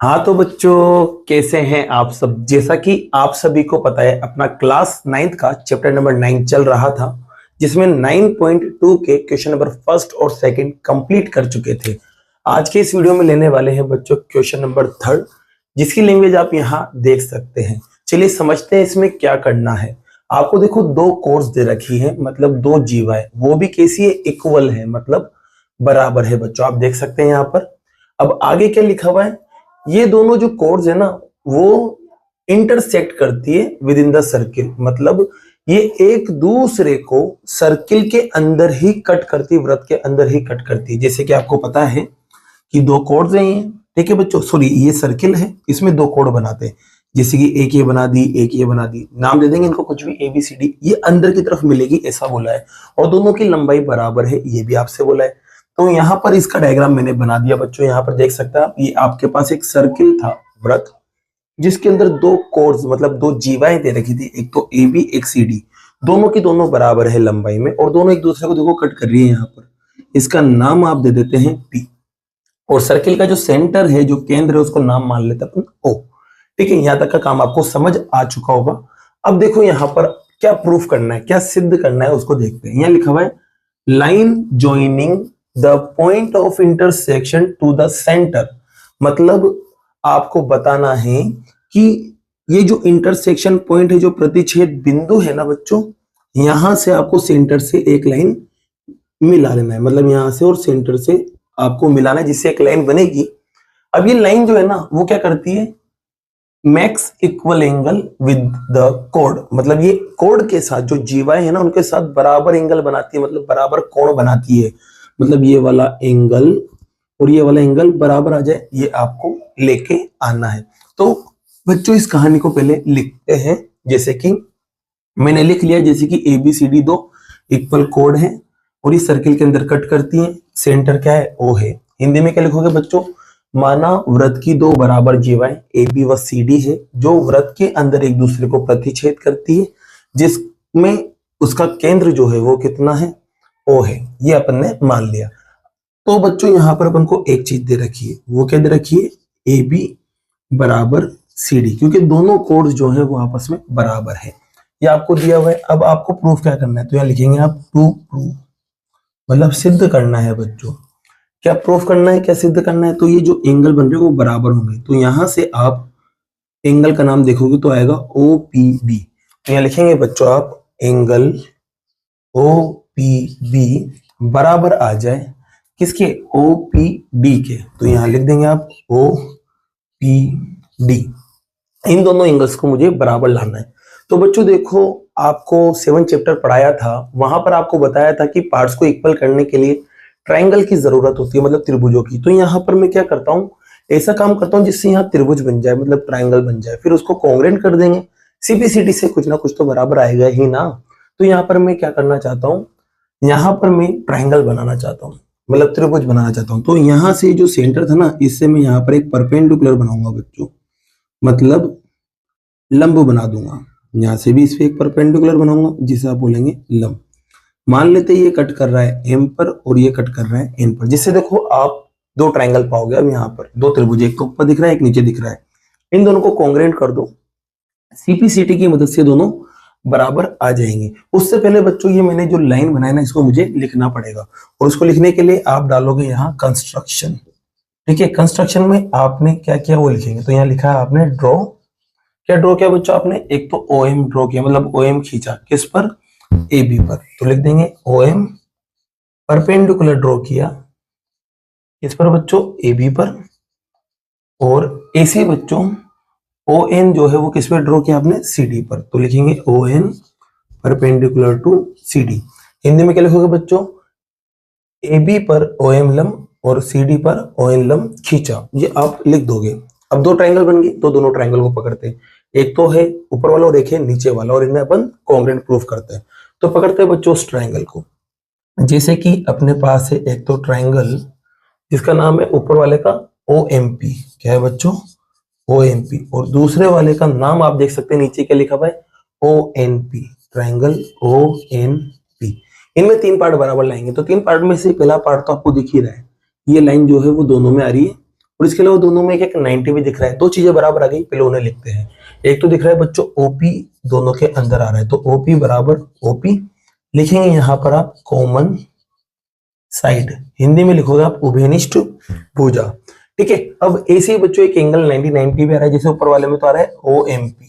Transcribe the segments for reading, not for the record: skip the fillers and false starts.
हाँ तो बच्चों, कैसे हैं आप सब। जैसा कि आप सभी को पता है, अपना क्लास 9th का चैप्टर नंबर 9 चल रहा था, जिसमें 9.2 के क्वेश्चन नंबर फर्स्ट और सेकंड कंप्लीट कर चुके थे। आज के इस वीडियो में लेने वाले हैं बच्चों क्वेश्चन नंबर थर्ड, जिसकी लैंग्वेज आप यहाँ देख सकते हैं। चलिए समझते हैं इसमें क्या करना है। आपको देखो दो कोर्स दे रखी है, मतलब दो जीवाएं, वो भी कैसी है, इक्वल है, मतलब बराबर है बच्चों। आप देख सकते हैं यहाँ पर। अब आगे क्या लिखा हुआ है, ये दोनों जो कोर्स है ना, वो इंटरसेक्ट करती है विद इन द सर्किल, मतलब ये एक दूसरे को सर्किल के अंदर ही कट करती, वृत्त के अंदर ही कट करती है। जैसे कि आपको पता है कि दो कोर्स हैं ये, ठीक है बच्चों, सॉरी ये सर्किल है, इसमें दो कोड बनाते हैं। जैसे कि एक ये बना दी, एक ये बना दी, नाम दे देंगे इनको कुछ भी, ABCD। ये अंदर की तरफ मिलेगी ऐसा बोला है, और दोनों की लंबाई बराबर है, ये भी आपसे बोला है। तो यहाँ पर इसका डायग्राम मैंने बना दिया बच्चों। यहाँ पर देख सकते हैं आप, ये आपके पास एक सर्किल था, वृत्त, जिसके अंदर दो कोर्स मतलब दो जीवाएं दे रखी थी, एक तो AB एक CD। दोनों की दोनों बराबर है लंबाई में, और दोनों एक दूसरे को देखो कट कर रही है। यहाँ पर इसका नाम आप दे देते हैं P, और सर्किल का जो सेंटर है, जो केंद्र है, उसको नाम मान लेते हैं O। ठीक है, यहां तक का काम आपको समझ आ चुका होगा। अब देखो यहाँ पर क्या प्रूफ करना है, क्या सिद्ध करना है, उसको देखते हैं। यहाँ लिखा हुआ है line joining the point of intersection to the centre, मतलब आपको बताना है कि ये जो इंटरसेक्शन पॉइंट है, जो प्रतिच्छेद बिंदु है ना बच्चों, यहां से आपको सेंटर से एक लाइन मिला लेना है, मतलब यहां से और सेंटर से आपको मिलाना है, जिससे एक लाइन बनेगी। अब ये लाइन जो है ना, वो क्या करती है, max equal angle with the code, मतलब ये कोड के साथ जो जीवाएं है ना, उनके साथ बराबर एंगल बनाती है, मतलब बराबर कोण बनाती है। मतलब ये वाला एंगल और ये वाला एंगल बराबर आ जाए, ये आपको लेके आना है। तो बच्चों इस कहानी को पहले लिखते हैं। जैसे कि मैंने लिख लिया, जैसे कि ABCD दो इक्वल कोड है, और इस सर्किल के अंदर कट करती है। सेंटर क्या है, O है। हिंदी में क्या लिखोगे बच्चों, माना वृत्त की दो बराबर जीवाएं AB व CD है, जो वृत्त के अंदर एक दूसरे को प्रतिच्छेद करती है, जिसमें उसका केंद्र जो है वो कितना है, O है। ये अपन ने मान लिया। तो बच्चों यहाँ पर अपन को एक चीज दे रखी है, वो क्या दे रखी है, AB बराबर CD, क्योंकि दोनों कोड्स जो है वो आपस में बराबर है। ये आपको दिया हुआ है। अब आपको प्रूफ क्या करना है, तो यहाँ लिखेंगे आप टू प्रूफ, मतलब सिद्ध करना है बच्चों। क्या प्रूफ करना है, क्या सिद्ध करना है, तो ये जो एंगल बन रहे हैं वो बराबर होंगे। तो यहां से आप एंगल का नाम देखोगे तो आएगा OPB। तो यहाँ लिखेंगे बच्चों आप एंगल OPB बराबर आ जाए किसके, OPD के। तो यहाँ लिख देंगे आप OPD। इन दोनों एंगल्स को मुझे बराबर लाना है। तो बच्चों देखो, आपको 7 चैप्टर पढ़ाया था, वहां पर आपको बताया था कि पार्ट्स को इक्वल करने के लिए ट्रायंगल की जरूरत होती है, मतलब त्रिभुजों की। तो यहाँ पर मैं क्या करता हूँ, ऐसा काम करता हूँ जिससे यहाँ त्रिभुज बन जाए, मतलब ट्रायंगल बन जाए, फिर उसको कॉन्ग्रुएंट कर देंगे। CPCD से कुछ ना कुछ तो बराबर आएगा ही ना। तो यहाँ पर मैं क्या करना चाहता हूँ, यहाँ पर मैं ट्रायंगल बनाना चाहता हूँ, मतलब त्रिभुज बनाना चाहता हूँ। तो यहाँ से जो सेंटर था ना, इससे मैं यहाँ पर एक परपेंडिकुलर बनाऊंगा बच्चों, मतलब लंब बना दूंगा। यहां से भी इस पे एक परपेंडिकुलर बनाऊंगा, जिसे आप बोलेंगे लंब। मान लेते हैं ये कट कर रहा है M पर और ये कट कर रहा है N पर, जिससे देखो आप दो ट्रायंगल पाओगे। अब यहाँ पर दो त्रिभुज, एक तो ऊपर दिख रहा है, एक नीचे दिख रहा है। इन दोनों को कॉन्ग्रुएंट कर दो, CPCD की मदद से दोनों बराबर आ जाएंगे। उससे पहले बच्चों, ये मैंने जो लाइन बनाया ना, इसको मुझे लिखना पड़ेगा, और उसको लिखने के लिए आप डालोगे यहाँ कंस्ट्रक्शन। ठीक है, कंस्ट्रक्शन में आपने क्या किया वो लिखेंगे। तो यहाँ लिखा है आपने ड्रॉ। क्या ड्रॉ किया बच्चों आपने, एक तो OM ड्रॉ किया, मतलब OM खींचा किस पर, AB पर। तो लिख देंगे OM। परपेंडिकुलर ड्रॉ किया किस पर बच्चों, AB पर। और AC बच्चों ON जो है वो किस पर ड्रॉ किया आपने, CD पर। तो लिखेंगे ON perpendicular to CD। Hindi में क्या लिखोगे बच्चों, AB पर OM लंब और CD पर ON लंब खींचा, ये आप लिख दोगे। अब दो ट्रायंगल बन गए, तो दोनों ट्रायंगल को पकड़ते हैं, एक तो है ऊपर वाला और एक है नीचे वाला, और इन्हें अपन कॉन्ग्रुएंट प्रूफ करते हैं। तो पकड़ते हैं बच्चों उस ट्रायंगल को। जैसे कि अपने पास है एक तो ट्रायंगल जिसका नाम है ऊपर वाले का OMP, क्या है बच्चों, OMP, और दूसरे वाले का नाम आप देख सकते हैं नीचे क्या लिखा हुआ है, ONP, ट्रायंगल ONP। इनमें तीन पार्ट बराबर लाएंगे। तो तीन पार्ट में से पहला पार्ट तो आपको दिख ही रहा है, ये लाइन जो है वो दोनों में आ रही है, और इसके अलावा दोनों में एक 90 भी दिख रहा है। दो चीजें बराबर आ गई, पहले उन्हें लिखते हैं। एक तो दिख रहा है बच्चों ओपी दोनों के अंदर आ रहा है, तो ओपी बराबर ओपी लिखेंगे यहां पर आप कॉमन साइड, हिंदी में लिखोगे आप उभयनिष्ठ भुजा। ठीक है, अब ऐसे ही बच्चों एक एंगल 90 भी आ रहा है, जैसे ऊपर वाले में तो आ रहा है OMP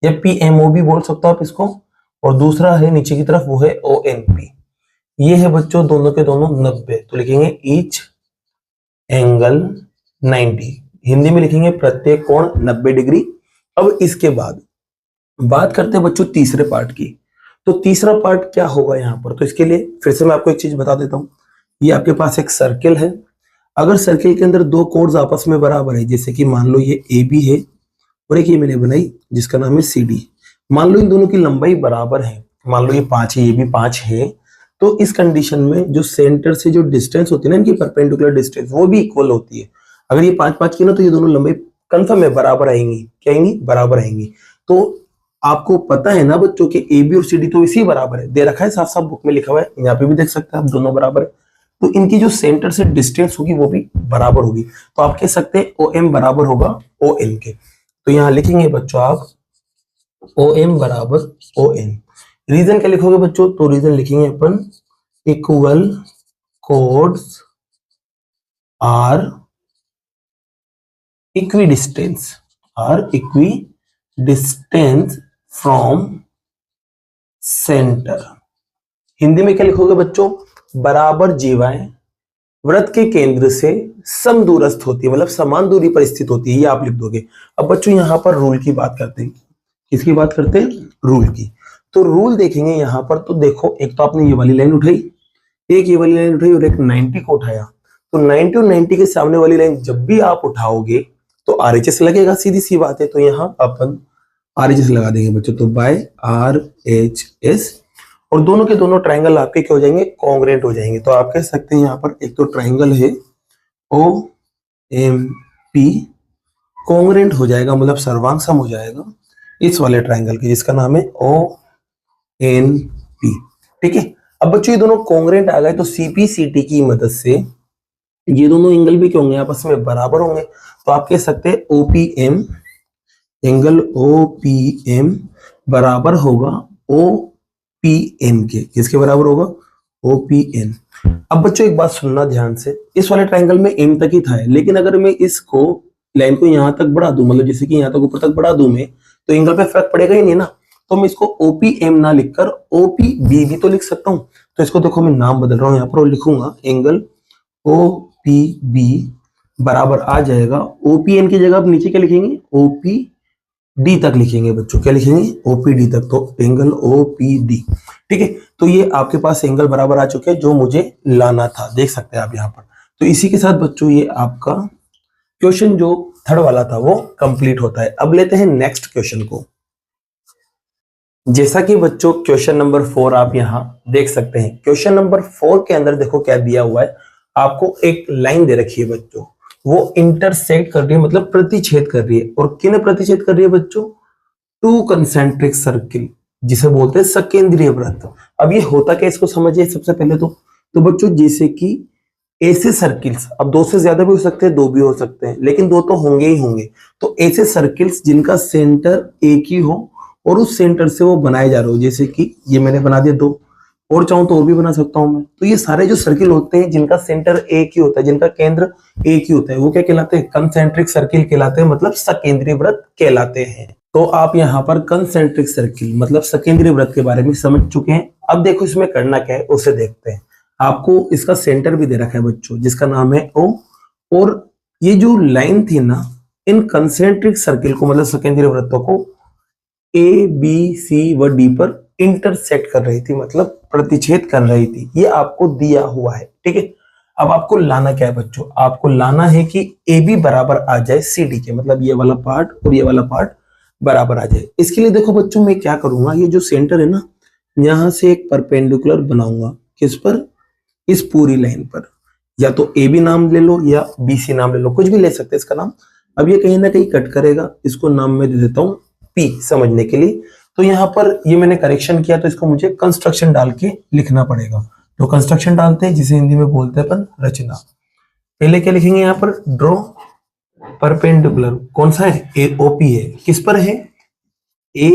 या PMO भी बोल सकते हो आप इसको, और दूसरा है नीचे की तरफ वो है ONP। ये है बच्चों दोनों के दोनों 90, तो लिखेंगे ईच एंगल 90, हिंदी में लिखेंगे प्रत्येक कोण 90 डिग्री। अब इसके बाद बात करते हैं बच्चों तीसरे पार्ट की। तो तीसरा पार्ट क्या होगा यहाँ पर, तो इसके लिए फिर से मैं आपको एक चीज बता देता हूँ। ये आपके पास एक सर्किल है, अगर सर्किल के अंदर दो कोड्स आपस में बराबर है, जैसे कि मान लो ये AB है और एक ये मैंने बनाई जिसका नाम है CD, मान लो इन दोनों की लंबाई बराबर है, मान लो ये 5 है ये भी 5 है, तो इस कंडीशन में जो सेंटर से जो डिस्टेंस होती है ना, इनकी परपेंडिकुलर डिस्टेंस वो भी इक्वल होती है। अगर ये 5-5 की ना, तो ये दोनों लंबाई कंफर्म है बराबर आएंगी, क्या आएंगी, बराबर आएंगी। तो आपको पता है ना बच्चों के AB और CD तो इसी बराबर है, दे रखा है साफ साफ बुक में लिखा हुआ है, यहाँ पे भी देख सकते हैं आप दोनों बराबर है, तो इनकी जो सेंटर से डिस्टेंस होगी वो भी बराबर होगी। तो आप कह सकते हैं OM बराबर होगा ON के। तो यहाँ लिखेंगे बच्चों आप OM बराबर ON। रीजन क्या लिखोगे बच्चों, तो रीजन लिखेंगे अपन equal chords are equidistance, are equidistance from centre. Hindi में क्या लिखोगे बच्चों, बराबर जीवाएं वृत्त के केंद्र से समदूरस्थ होती है, मतलब समान दूरी पर स्थित होती है, ये आप लिख दोगे। अब बच्चों यहां पर रूल की बात करते हैं, किसकी बात करते हैं, रूल की। तो रूल देखेंगे यहां पर, तो देखो एक तो आपने ये वाली लाइन उठाई, एक ये वाली लाइन उठाई और एक 90 को उठाया, तो 90 और 90 के सामने वाली लाइन जब भी आप उठाओगे तो RHS लगेगा, सीधी सी बात है। तो यहाँ अपन RHS लगा देंगे बच्चों, तो बाय RHS, और दोनों के दोनों ट्राइंगल आपके क्या हो जाएंगे, कॉन्ग्रुएंट हो जाएंगे। तो आप कह सकते हैं यहाँ पर एक तो ट्राइंगल है OMP कॉन्ग्रुएंट हो जाएगा, मतलब सर्वांग सम हो जाएगा इस वाले ट्राइंगल के, जिसका नाम है ONP। ठीक है, अब बच्चों ये दोनों कॉन्ग्रुएंट आ गए, तो CPCT की मदद से ये दोनों एंगल भी क्या होंगे, आपस में बराबर होंगे। तो आप कह सकते हैं OPM, एंगल OPM बराबर होगा OPN के, किसके बराबर होगा, OPN। अब बच्चों एक बात सुनना ध्यान से, इस वाले ट्राइंगल में M तक ही था, लेकिन अगर मैं इसको लाइन को यहां तक बढ़ा दूं, मतलब जैसे कि यहां तक ऊपर तक बढ़ा दूं मैं, तो एंगल पे फर्क पड़ेगा ही नहीं ना। तो मैं इसको OPM ना लिखकर OPB भी तो लिख सकता हूं। तो इसको देखो मैं नाम बदल रहा हूं यहाँ पर, और लिखूंगा एंगल OPB बराबर आ जाएगा OPN की जगह आप नीचे क्या लिखेंगे, OPD तक लिखेंगे बच्चों, क्या लिखेंगे, OPD तक, तो एंगल OPD। ठीक है, तो ये आपके पास एंगल बराबर आ चुके हैं जो मुझे लाना था, देख सकते हैं आप यहाँ पर। तो इसी के साथ बच्चों ये आपका क्वेश्चन जो थर्ड वाला था वो कंप्लीट होता है। अब लेते हैं नेक्स्ट क्वेश्चन को। जैसा कि बच्चों क्वेश्चन नंबर 4 आप यहाँ देख सकते हैं, क्वेश्चन नंबर 4 के अंदर देखो क्या दिया हुआ है, आपको एक लाइन दे रखी है बच्चों, वो इंटरसेक्ट कर रही है, मतलब प्रतिच्छेद कर रही है, और किन प्रतिच्छेद कर रही है बच्चों, टू कंसेंट्रिक सर्किल, जिसे बोलते हैं सकेंद्रीय वृत्त। अब ये होता क्या, इसको समझिए सबसे पहले तो बच्चों जैसे कि ऐसे सर्किल्स, अब दो से ज्यादा भी हो सकते हैं, दो भी हो सकते हैं, लेकिन दो तो होंगे ही होंगे। तो ऐसे सर्किल्स जिनका सेंटर एक ही हो और उस सेंटर से वो बनाए जा रहे हो, जैसे कि ये मैंने बना दिया 2, और चाहूं तो और भी बना सकता हूं मैं। तो ये सारे जो सर्किल होते हैं जिनका सेंटर एक ही होता है, जिनका केंद्र एक ही होता है, वो क्या कहलाते हैं, कंसेंट्रिक सर्किल कहलाते हैं, मतलब सकेंद्रीय वृत्त कहलाते हैं। तो आप यहाँ पर कंसेंट्रिक सर्किल मतलब सकेंद्रीय वृत्त के बारे में समझ चुके हैं। अब देखो इसमें करना क्या है उसे देखते हैं। आपको इसका सेंटर भी दे रखा है बच्चों, जिसका नाम है O, और ये जो लाइन थी ना, इन कंसेंट्रिक सर्किल को मतलब सकेंद्रीय वृत्तों को A, B, C व D पर इंटरसेक्ट कर रही थी, मतलब प्रतिच्छेद कर रही थी। ये आपको दिया हुआ है, ठीक है। अब आपको लाना क्या है बच्चों, आपको लाना है कि AB बराबर आ जाए CD के, मतलब ये वाला पार्ट और ये वाला पार्ट बराबर आ जाए। इसके लिए देखो बच्चों मैं क्या करूंगा, ये जो सेंटर है ना, यहां से एक परपेंडिकुलर बनाऊंगा, किस पर, इस पूरी लाइन पर। या तो AB नाम ले लो या BC नाम ले लो, कुछ भी ले सकते हैं इसका नाम। अब ये कहीं ना कहीं कट करेगा, इसको नाम में दे देता हूं P समझने के लिए। तो यहाँ पर ये मैंने करेक्शन किया, तो इसको मुझे कंस्ट्रक्शन डाल के लिखना पड़ेगा। तो कंस्ट्रक्शन डालते हैं, जिसे हिंदी में बोलते हैं अपन रचना। पहले क्या लिखेंगे यहाँ पर, ड्रॉ परपेंडिकुलर कौन सा है, ओपी है, किस पर है, ए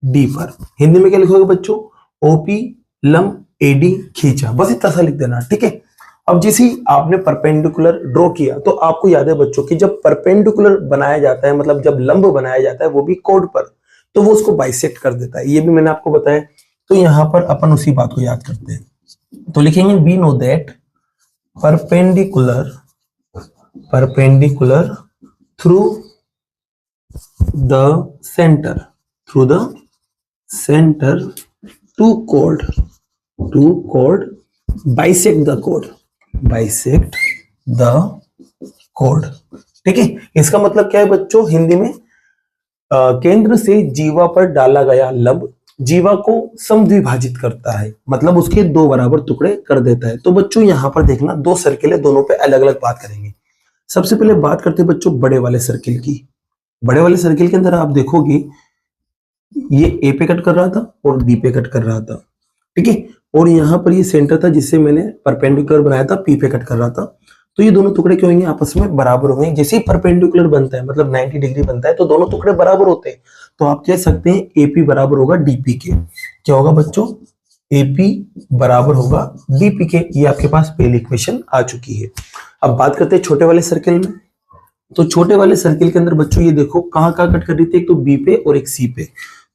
डी पर। हिंदी में क्या लिखोगे बच्चों, ओपी लंब एडी खींचा, बस इतना सा लिख देना, ठीक है। अब जैसे ही आपने परपेंडिकुलर ड्रॉ किया तो आपको याद है बच्चों कि जब परपेंडिकुलर बनाया जाता है, मतलब जब लंब बनाया जाता है वो भी कोड पर, तो वो उसको बाइसेक्ट कर देता है, ये भी मैंने आपको बताया। तो यहां पर अपन उसी बात को याद करते हैं, तो लिखेंगे we know that perpendicular through the centre to code bisect the code, ठीक है। इसका मतलब क्या है बच्चों, हिंदी में केंद्र से जीवा पर डाला गया लंब जीवा को समद्विभाजित करता है, मतलब उसके दो बराबर टुकड़े कर देता है। तो बच्चों यहां पर देखना, दो सर्किल है, दोनों पे अलग अलग बात करेंगे। सबसे पहले बात करते हैं बच्चों बड़े वाले सर्किल की। बड़े वाले सर्किल के अंदर आप देखोगे ये ए पे कट कर रहा था और बी पे कट कर रहा था, ठीक है। और यहां पर ये सेंटर था जिससे मैंने परपेंडिकुलर बनाया था, पी पे कट कर रहा था। तो ये दोनों टुकड़े क्या होंगे, आपस में बराबर होंगे। जैसे ही परपेंडिकुलर बनता है, मतलब 90 डिग्री बनता है, तो दोनों टुकड़े बराबर होते हैं। तो आप कह सकते हैं एपी बराबर होगा डीपी के। क्या होगा बच्चों, एपी बराबर होगा डीपी के। ये आपके पास पहली इक्वेशन आ चुकी है। अब बात करते हैं छोटे वाले सर्किल में। तो छोटे वाले सर्किल के अंदर बच्चों ये देखो कहाँ कट कर रही थी, एक तो बी पे और एक सी पे।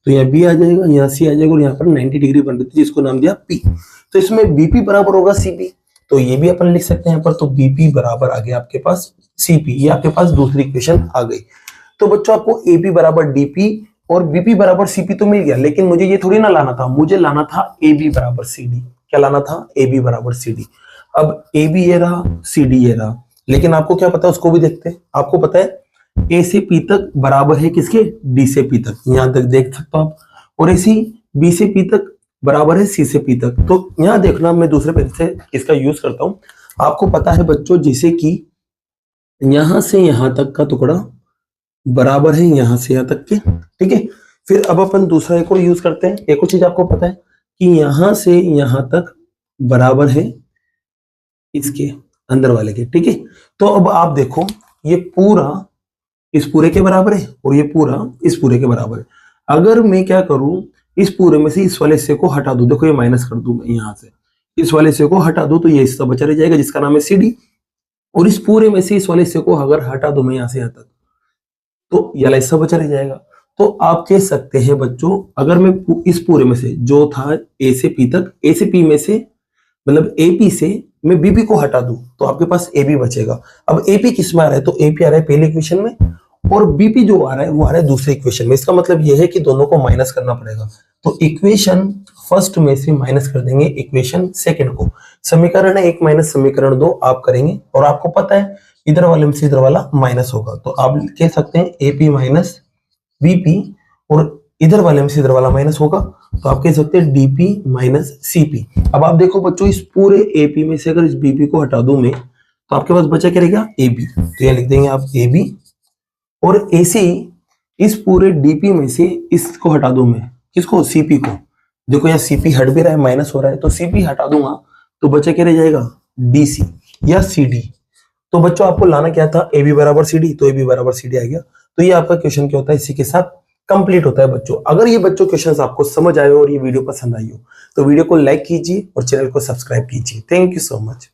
तो यहाँ बी आ जाएगा, यहाँ सी आ जाएगा, और यहाँ पर 90 डिग्री बन रही थी जिसको नाम दिया पी। तो इसमें बीपी बराबर होगा सीपी, तो ये भी अपन लिख सकते हैं यहाँ पर। तो बीपी बराबर आ गया आपके पास सीपी, ये आपके पास दूसरी इक्वेशन आ गई। तो बच्चों आपको एपी बराबर डीपी और बीपी बराबर सीपी तो मिल गया, लेकिन मुझे ये थोड़ी ना लाना था, मुझे लाना था एबी बराबर सीडी। क्या लाना था, एबी बराबर सीडी। अब एबी ये रहा, सीडी ये रहा, लेकिन आपको क्या पता है उसको भी देखते हैं। आपको पता है ए से पी तक बराबर है किसके, डी से पी तक, यहां तक देख सकते हो आप। और ऐसी बी से पी तक बराबर है सी से पी तक। तो यहां देखना, मैं दूसरे पेज से इसका यूज करता हूं। आपको पता है बच्चों जैसे कि यहां से यहां तक का टुकड़ा बराबर है यहां से यहां तक के, ठीक है। फिर अब अपन दूसरा एक और यूज करते हैं। एक और चीज आपको पता है कि यहां से यहां तक बराबर है इसके अंदर वाले के, ठीक है। तो अब आप देखो ये पूरा इस पूरे के बराबर है और ये पूरा इस पूरे के बराबर है। अगर मैं क्या करूं, इस पूरे में से इस वाले हिस्से को हटा दूं, देखो ये माइनस कर दूं मैं यहां से, इस वाले हिस्से को हटा दूं तो ये हिस्सा बचा रह जाएगा जिसका नाम है सीडी। और इस पूरे में से इस वाले हिस्से को अगर हटा दूं मैं यहां से यहां तक, तो ये वाला हिस्सा बचा रह जाएगा। तो आप कह सकते हैं बच्चों, अगर मैं इस पूरे में से जो था ए से पी तक, ए से पी में से मतलब एपी से मैं बीपी को हटा दूं तो आपके पास एबी बचेगा। अब एपी किस में आ रहा है, तो एपी आ रहा है पहले इक्वेशन में, और बीपी जो आ रहा है वो आ रहा है दूसरे इक्वेशन में। इसका मतलब यह है कि दोनों को माइनस करना पड़ेगा। तो इक्वेशन फर्स्ट में से माइनस कर देंगे इक्वेशन सेकंड को। समीकरण 1 माइनस समीकरण 2 आप करेंगे, और आपको पता है इधर वाले में से इधर वाला माइनस होगा, तो आप कह सकते हैं एपी माइनस बीपी, और इधर वाले में से इधर वाला माइनस होगा, तो आप कह सकते हैं डीपी माइनस सीपी। अब आप देखो बच्चों, इस पूरे एपी में से अगर इस बीपी को हटा दूं मैं, तो आपके पास बचा क्या रहेगा, एबी। तो ये लिख देंगे आप एबी, और ऐसे इस पूरे डीपी में से इसको हटा दूं मैं, किसको, सीपी को। देखो यहाँ सीपी हट भी रहा है, माइनस हो रहा है, तो सीपी हटा दूंगा तो बचा क्या रह जाएगा, डीसी या सीडी। तो बच्चों आपको लाना क्या था, एबी बराबर सीडी, तो एबी बराबर सीडी आ गया। तो ये आपका क्वेश्चन क्या होता है, इसी के साथ कंप्लीट होता है बच्चों। अगर ये बच्चों क्वेश्चंस आपको समझ आए और ये वीडियो पसंद आई हो तो वीडियो को लाइक कीजिए और चैनल को सब्सक्राइब कीजिए। Thank you so much.